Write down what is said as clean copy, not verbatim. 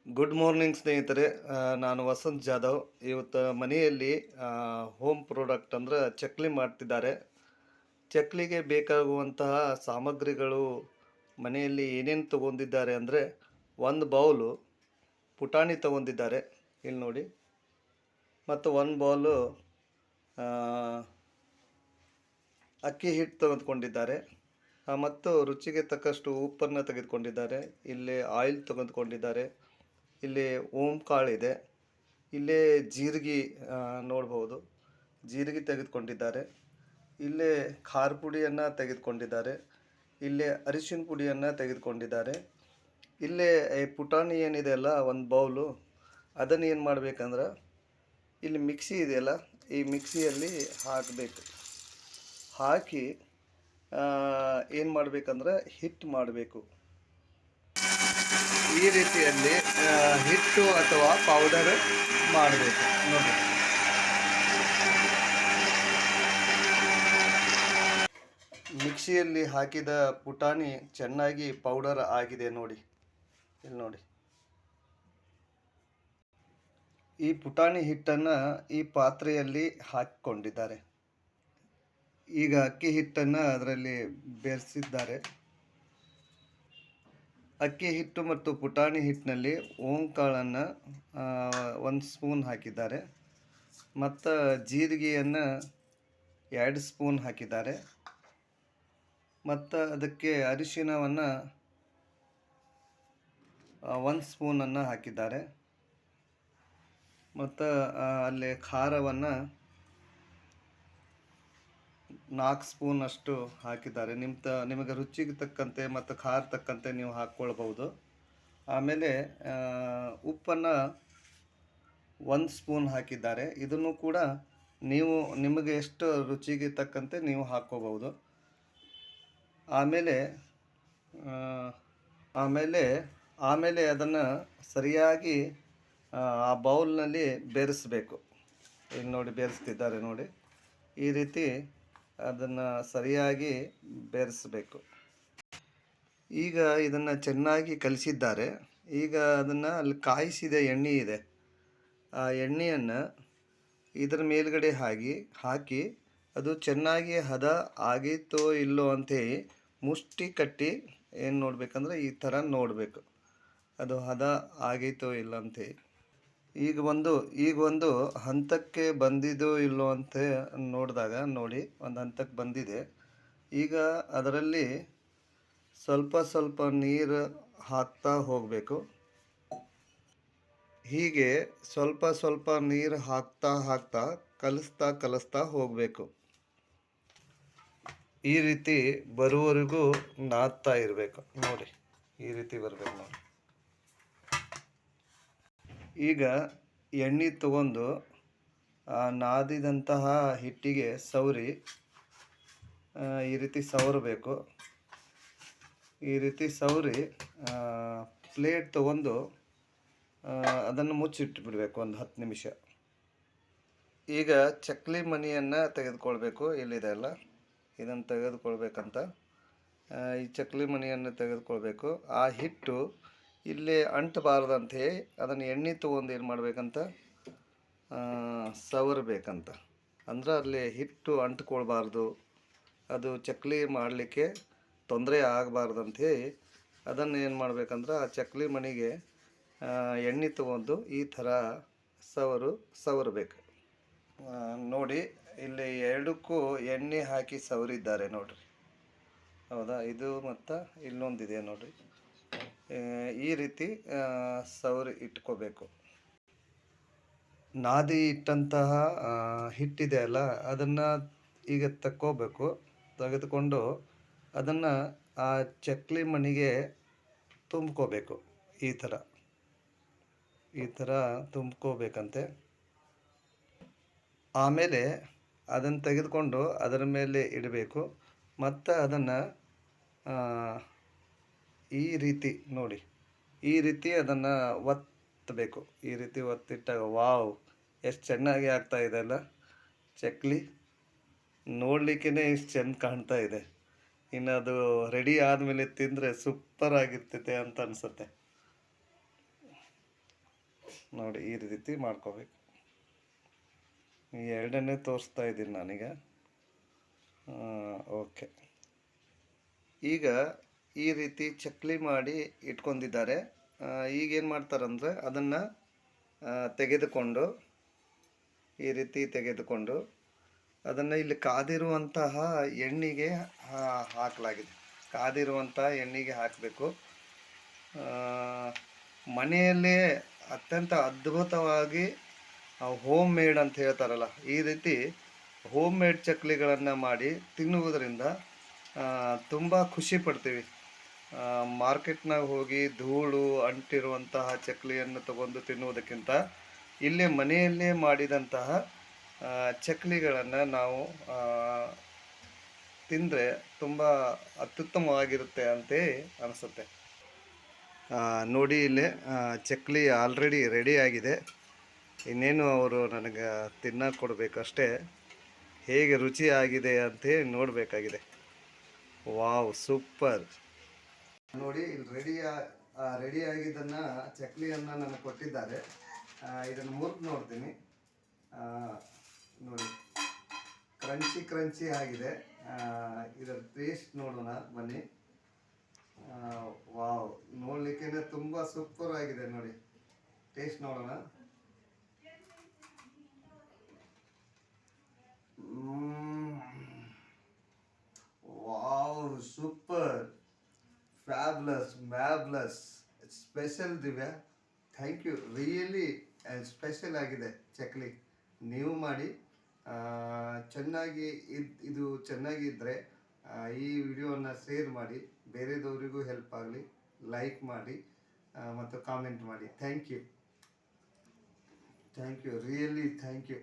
Good morning ಸ್ನೇಹಿತರೆ. ನಾನು ವಸಂತ್ ಜಾಧವ್. ಇವತ್ತು ಮನೆಯಲ್ಲಿ ಹೋಮ್ ಪ್ರಾಡಕ್ಟ್ ಅಂದ್ರೆ ಚಕ್ಲಿ ಮಾಡ್ತಿದ್ದಾರೆ. ಚಕ್ಲಿಗೆ ಬೇಕಾಗುವಂತಹ ಸಾಮಗ್ರಿಗಳು ಮನೆಯಲ್ಲಿ ಏನೇನು ತಗೊಂಡಿದ್ದಾರೆ ಅಂದರೆ, ಒಂದು ಬೌಲು ಪುಟಾಣಿ ತಗೊಂಡಿದ್ದಾರೆ ಇಲ್ಲಿ ನೋಡಿ, ಮತ್ತು ಒಂದು ಬೌಲು ಆ, ಅಕ್ಕಿ ಹಿಟ್ಟು ತೆಗೆದುಕೊಂಡಿದ್ದಾರೆ, ಮತ್ತು ರುಚಿಗೆ ತಕ್ಕಷ್ಟು ಉಪ್ಪನ್ನು ತೆಗೆದುಕೊಂಡಿದ್ದಾರೆ. ಇಲ್ಲಿ ಆಯಿಲ್ ತೆಗೆದುಕೊಂಡಿದ್ದಾರೆ. ಇಲ್ಲಿ ಓಂ ಕಾಳಿದೆ. ಇಲ್ಲೇ ಜೀರಿಗೆ ನೋಡ್ಬೋದು, ಜೀರಿಗೆ ತೆಗೆದುಕೊಂಡಿದ್ದಾರೆ. ಇಲ್ಲೇ ಖಾರ ಪುಡಿಯನ್ನು ತೆಗೆದುಕೊಂಡಿದ್ದಾರೆ. ಇಲ್ಲೇ ಅರಿಶಿನ ಪುಡಿಯನ್ನು ತೆಗೆದುಕೊಂಡಿದ್ದಾರೆ. ಇಲ್ಲೇ ಈ ಪುಟಾಣಿ ಏನಿದೆ ಅಲ್ಲ, ಒಂದು ಬೌಲು, ಅದನ್ನು ಏನು ಮಾಡಬೇಕಂದ್ರೆ ಇಲ್ಲಿ ಮಿಕ್ಸಿ ಇದೆಯಲ್ಲ, ಈ ಮಿಕ್ಸಿಯಲ್ಲಿ ಹಾಕಬೇಕು. ಹಾಕಿ ಏನು ಮಾಡಬೇಕಂದ್ರೆ ಹಿಟ್ಟು ಮಾಡಬೇಕು. ಈ ರೀತಿಯಲ್ಲಿ ಹಿಟ್ಟು ಅಥವಾ ಪೌಡರ್ ಮಾಡಬೇಕು ನೋಡಿ. ಮಿಕ್ಸಿಯಲ್ಲಿ ಹಾಕಿದ ಪುಟಾಣಿ ಚೆನ್ನಾಗಿ ಪೌಡರ್ ಆಗಿದೆ ನೋಡಿ, ಇಲ್ಲಿ ನೋಡಿ. ಈ ಪುಟಾಣಿ ಹಿಟ್ಟನ್ನು ಈ ಪಾತ್ರೆಯಲ್ಲಿ ಹಾಕಿಕೊಂಡಿದ್ದಾರೆ. ಈಗ ಅಕ್ಕಿ ಹಿಟ್ಟನ್ನು ಅದರಲ್ಲಿ ಬೆರೆಸಿದ್ದಾರೆ. ಅಕ್ಕಿ ಹಿಟ್ಟು ಮತ್ತು ಪುಟಾಣಿ ಹಿಟ್ಟಿನಲ್ಲಿ ಓಂಕಾಳನ್ನು 1 ಸ್ಪೂನ್ ಹಾಕಿದ್ದಾರೆ, ಮತ್ತು ಜೀರಿಗೆಯನ್ನು 2 ಸ್ಪೂನ್ ಹಾಕಿದ್ದಾರೆ, ಮತ್ತು ಅದಕ್ಕೆ ಅರಿಶಿಣವನ್ನು 1 ಸ್ಪೂನನ್ನು ಹಾಕಿದ್ದಾರೆ, ಮತ್ತು ಅಲ್ಲಿ ಖಾರವನ್ನು 4 ಸ್ಪೂನ್ ಅಷ್ಟು ಹಾಕಿದ್ದಾರೆ. ನಿಮಗೆ ರುಚಿಗೆ ತಕ್ಕಂತೆ ಮತ್ತು ಖಾರ ತಕ್ಕಂತೆ ನೀವು ಹಾಕ್ಕೊಳ್ಬೋದು. ಆಮೇಲೆ ಉಪ್ಪನ್ನು 1 ಸ್ಪೂನ್ ಹಾಕಿದ್ದಾರೆ. ಇದನ್ನು ಕೂಡ ನೀವು ನಿಮಗೆ ಎಷ್ಟು ರುಚಿಗೆ ತಕ್ಕಂತೆ ನೀವು ಹಾಕ್ಕೋಬಹುದು. ಆಮೇಲೆ ಆಮೇಲೆ ಆಮೇಲೆ ಅದನ್ನು ಸರಿಯಾಗಿ ಆ ಬೌಲ್ನಲ್ಲಿ ಬೆರೆಸಬೇಕು. ಇಲ್ಲಿ ನೋಡಿ, ಬೆರೆಸ್ತಿದ್ದಾರೆ ನೋಡಿ. ಈ ರೀತಿ ಅದನ್ನು ಸರಿಯಾಗಿ ಬೆರೆಸಬೇಕು. ಈಗ ಇದನ್ನು ಚೆನ್ನಾಗಿ ಕಲಿಸಿದ್ದಾರೆ. ಈಗ ಅದನ್ನು ಅಲ್ಲಿ ಕಾಯಿಸಿದ ಎಣ್ಣೆ ಇದೆ, ಆ ಎಣ್ಣೆಯನ್ನು ಇದರ ಮೇಲ್ಗಡೆ ಹಾಕಿ ಅದು ಚೆನ್ನಾಗಿ ಹದ ಆಗಿತ್ತೋ ಇಲ್ಲೋ ಅಂಥೇಳಿ ಮುಷ್ಟಿ ಕಟ್ಟಿ ಏನು ನೋಡಬೇಕಂದ್ರೆ ಈ ಥರ ನೋಡಬೇಕು, ಅದು ಹದ ಆಗೈತೋ ಇಲ್ಲ ಅಂಥೇಳಿ. ಈಗ ಒಂದು ಹಂತಕ್ಕೆ ಬಂದಿದೋ ಇಲ್ಲೋ ಅಂತ ನೋಡಿದಾಗ ನೋಡಿ, ಒಂದು ಹಂತಕ್ಕೆ ಬಂದಿದೆ. ಈಗ ಅದರಲ್ಲಿ ಸ್ವಲ್ಪ ಸ್ವಲ್ಪ ನೀರು ಹಾಕ್ತಾ ಹೋಗಬೇಕು. ಹೀಗೆ ಸ್ವಲ್ಪ ಸ್ವಲ್ಪ ನೀರು ಹಾಕ್ತಾ ಕಲಿಸ್ತಾ ಹೋಗಬೇಕು. ಈ ರೀತಿ ಬರುವವರೆಗೂ ನಾದ್ತಾ ಇರಬೇಕು ನೋಡಿ. ಈ ರೀತಿ ಬರಬೇಕು ನೋಡಿ. ಈಗ ಎಣ್ಣೆ ತಗೊಂಡು ನಾದಿದಂತಹ ಹಿಟ್ಟಿಗೆ ಸವರಿ ಈ ರೀತಿ ಸವರಬೇಕು. ಈ ರೀತಿ ಸವರಿ ಪ್ಲೇಟ್ ತಗೊಂಡು ಅದನ್ನು ಮುಚ್ಚಿಟ್ಬಿಡಬೇಕು ಒಂದು 10 ನಿಮಿಷ. ಈಗ ಚಕ್ಲಿ ಮಣಿಯನ್ನು ತೆಗೆದುಕೊಳ್ಬೇಕು. ಇಲ್ಲಿದೆ ಅಲ್ಲ, ಇದನ್ನು ತೆಗೆದುಕೊಳ್ಬೇಕಂತ. ಈ ಚಕ್ಲಿ ಮಣಿಯನ್ನು ತೆಗೆದುಕೊಳ್ಬೇಕು. ಆ ಹಿಟ್ಟು ಇಲ್ಲೇ ಅಂಟಬಾರ್ದಂತ ಹೇಳಿ ಅದನ್ನು ಎಣ್ಣೆ ತೊಗೊಂಡು ಏನು ಮಾಡಬೇಕಂತ ಸವರಬೇಕಂತ. ಅಂದ್ರೆ ಅಲ್ಲಿ ಹಿಟ್ಟು ಅಂಟ್ಕೊಳ್ಬಾರ್ದು, ಅದು ಚಕ್ಲಿ ಮಾಡಲಿಕ್ಕೆ ತೊಂದರೆ ಆಗಬಾರ್ದಂತ ಹೇಳಿ ಅದನ್ನು ಏನು ಮಾಡಬೇಕಂದ್ರೆ ಆ ಚಕ್ಲಿ ಮಣಿಗೆ ಎಣ್ಣೆ ತೊಗೊಂಡು ಈ ಥರ ಸವರಬೇಕು ನೋಡಿ. ಇಲ್ಲಿ ಎರಡಕ್ಕೂ ಎಣ್ಣೆ ಹಾಕಿ ಸವರಿದ್ದಾರೆ ನೋಡ್ರಿ, ಹೌದಾ? ಇದು ಮತ್ತು ಇಲ್ಲೊಂದಿದೆ ನೋಡ್ರಿ. ಈ ರೀತಿ ಸವರಿ ಇಟ್ಕೋಬೇಕು. ನಾದಿ ಇಟ್ಟಂತಹ ಹಿಟ್ಟಿದೆ ಅಲ್ಲ, ಅದನ್ನು ಈಗ ತೆಗೆದುಕೊಂಡು ಅದನ್ನು ಆ ಚಕ್ಲಿ ಮಣಿಗೆ ತುಂಬ್ಕೋಬೇಕು. ಈ ಥರ ತುಂಬ್ಕೋಬೇಕಂತೆ. ಆಮೇಲೆ ಅದನ್ನು ತೆಗೆದುಕೊಂಡು ಅದರ ಮೇಲೆ ಇಡಬೇಕು, ಮತ್ತು ಅದನ್ನು ಈ ರೀತಿ ನೋಡಿ, ಈ ರೀತಿ ಅದನ್ನು ಒತ್ತಬೇಕು. ಈ ರೀತಿ ಒತ್ತಿಟ್ಟಾಗ ವಾವ್, ಎಷ್ಟು ಚೆನ್ನಾಗಿ ಆಗ್ತಾ ಇದೆ ಅಲ್ಲ ಚಕ್ಲಿ. ನೋಡಲಿಕ್ಕೇ ಇಷ್ಟು ಚೆಂದ ಕಾಣ್ತಾ ಇದೆ. ಇನ್ನು ಅದು ರೆಡಿ ಆದಮೇಲೆ ತಿಂದರೆ ಸೂಪರ್ ಆಗಿರ್ತೈತೆ ಅಂತ ಅನಿಸುತ್ತೆ. ನೋಡಿ ಈ ರೀತಿ ಮಾಡ್ಕೋಬೇಕು. ಈ ಎರಡನ್ನೇ ತೋರಿಸ್ತಾ ಇದ್ದೀನಿ ನಾನೀಗ. ಓಕೆ. ಈಗ ಈ ರೀತಿ ಚಕ್ಲಿ ಮಾಡಿ ಇಟ್ಕೊಂಡಿದ್ದಾರೆ. ಈಗೇನು ಮಾಡ್ತಾರಂದರೆ ಅದನ್ನು ತೆಗೆದುಕೊಂಡು ಈ ರೀತಿ ತೆಗೆದುಕೊಂಡು ಅದನ್ನು ಇಲ್ಲಿ ಕಾದಿರುವಂತಹ ಎಣ್ಣೆಗೆ ಹಾಕಲಾಗಿದೆ. ಕಾದಿರುವಂತಹ ಎಣ್ಣೆಗೆ ಹಾಕಬೇಕು. ಮನೆಯಲ್ಲೇ ಅತ್ಯಂತ ಅದ್ಭುತವಾಗಿ ಹೋಮ್ ಮೇಡ್ ಅಂತ ಹೇಳ್ತಾರಲ್ಲ, ಈ ರೀತಿ ಹೋಮ್ ಮೇಡ್ ಚಕ್ಲಿಗಳನ್ನು ಮಾಡಿ ತಿನ್ನುವುದರಿಂದ ತುಂಬ ಖುಷಿ ಪಡ್ತೀವಿ. ಮಾರ್ಕೆಟ್ನಾಗ ಹೋಗಿ ಧೂಳು ಅಂಟಿರುವಂತಹ ಚಕ್ಲಿಯನ್ನು ತಗೊಂಡು ತಿನ್ನುವುದಕ್ಕಿಂತ ಇಲ್ಲೇ ಮನೆಯಲ್ಲೇ ಮಾಡಿದಂತಹ ಚಕ್ಲಿಗಳನ್ನು ನಾವು ತಿಂದರೆ ತುಂಬ ಅತ್ಯುತ್ತಮವಾಗಿರುತ್ತೆ ಅಂತೇ ಅನಿಸುತ್ತೆ. ನೋಡಿ ಇಲ್ಲೇ ಚಕ್ಲಿ ಆಲ್ರೆಡಿ ರೆಡಿ ಆಗಿದೆ. ಇನ್ನೇನು ಅವರು ನನಗೆ ತಿನ್ನಕ್ಕೆ ಕೊಡಬೇಕಷ್ಟೇ. ಹೇಗೆ ರುಚಿ ಆಗಿದೆ ಅಂತ ನೋಡಬೇಕಾಗಿದೆ. Wow, super. ನೋಡಿ ಇಲ್ಲಿ ರೆಡಿ ಆಗಿದ್ದನ್ನು ಚಕ್ಲಿಯನ್ನು ನನಗೆ ಕೊಟ್ಟಿದ್ದಾರೆ. ಇದನ್ನು ಮುರಿದು ನೋಡ್ತೀನಿ. ನೋಡಿ ಕ್ರಂಚಿ ಆಗಿದೆ. ಇದರ ಟೇಸ್ಟ್ ನೋಡೋಣ ಬನ್ನಿ. ವಾವ್, ನೋಡ್ಲಿಕ್ಕೆ ತುಂಬ ಸೂಪರ್ ಆಗಿದೆ. ನೋಡಿ ಟೇಸ್ಟ್ ನೋಡೋಣ. Wow, super, fabulous, special Divya, thank you. Really special ಆಗಿದೆ ಚಕ್ಲಿ. ನೀವು ಮಾಡಿ ಚೆನ್ನಾಗಿ ಇದು ಚೆನ್ನಾಗಿದ್ದರೆ ಈ ವಿಡಿಯೋವನ್ನು ಶೇರ್ ಮಾಡಿ, ಬೇರೆದವರಿಗೂ ಹೆಲ್ಪ್ ಆಗಲಿ. ಲೈಕ್ ಮಾಡಿ ಮತ್ತು ಕಾಮೆಂಟ್ ಮಾಡಿ. Thank you, really thank you.